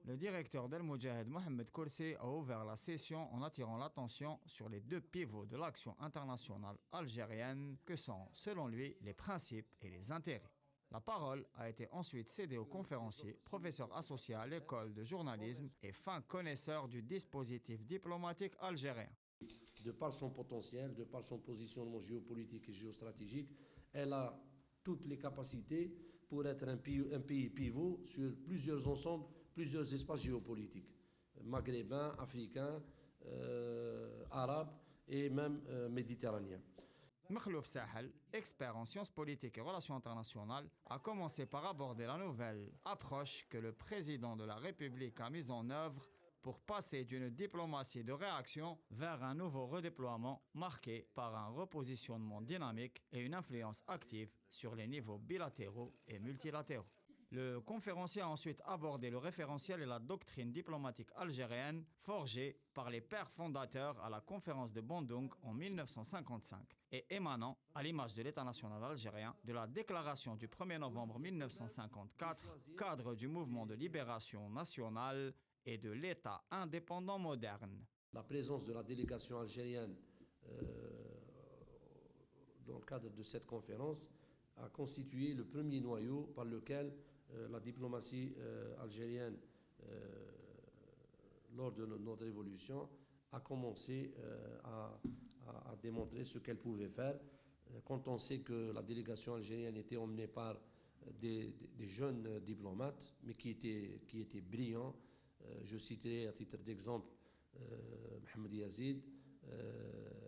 Le directeur d'Al Moudjahid, Mohamed Koursi, a ouvert la session en attirant l'attention sur les deux pivots de l'action internationale algérienne que sont, selon lui, les principes et les intérêts. La parole a été ensuite cédée au conférencier, professeur associé à l'école de journalisme et fin connaisseur du dispositif diplomatique algérien. De par son potentiel, de par son positionnement géopolitique et géostratégique, elle a toutes les capacités pour être un pays pivot sur plusieurs ensembles, plusieurs espaces géopolitiques, maghrébins, africains, arabes et même méditerranéens. Makhlouf Sahel, expert en sciences politiques et relations internationales, a commencé par aborder la nouvelle approche que le président de la République a mise en œuvre pour passer d'une diplomatie de réaction vers un nouveau redéploiement marqué par un repositionnement dynamique et une influence active sur les niveaux bilatéraux et multilatéraux. Le conférencier a ensuite abordé le référentiel et la doctrine diplomatique algérienne forgée par les pères fondateurs à la conférence de Bandung en 1955 et émanant, à l'image de l'État national algérien, de la déclaration du 1er novembre 1954, cadre du mouvement de libération nationale et de l'État indépendant moderne. La présence de la délégation algérienne dans le cadre de cette conférence a constitué le premier noyau par lequel la diplomatie algérienne, lors de notre évolution, a commencé à démontrer ce qu'elle pouvait faire. Quand on sait que la délégation algérienne était emmenée par des jeunes diplomates, mais qui étaient brillants, je citerai à titre d'exemple Mohamed Yazid,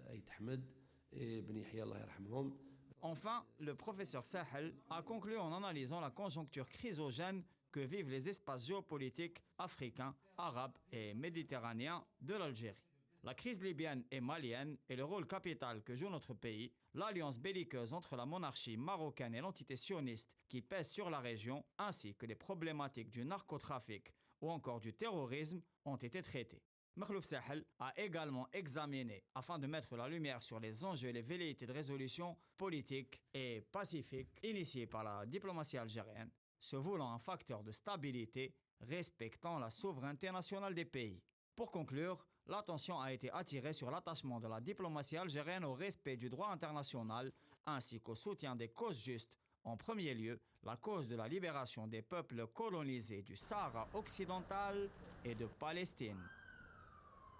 Aït Ahmed et Ben Yahya Allah yarhamhum. Enfin, le professeur Sahel a conclu en analysant la conjoncture chrysogène que vivent les espaces géopolitiques africains, arabes et méditerranéens de l'Algérie. La crise libyenne et malienne et le rôle capital que joue notre pays, l'alliance belliqueuse entre la monarchie marocaine et l'entité sioniste qui pèse sur la région, ainsi que les problématiques du narcotrafic ou encore du terrorisme ont été traitées. Makhlouf Sahel a également examiné, afin de mettre la lumière sur les enjeux et les velléités de résolution politique et pacifique initiées par la diplomatie algérienne, se voulant un facteur de stabilité respectant la souveraineté nationale des pays. Pour conclure, l'attention a été attirée sur l'attachement de la diplomatie algérienne au respect du droit international ainsi qu'au soutien des causes justes, en premier lieu la cause de la libération des peuples colonisés du Sahara occidental et de Palestine.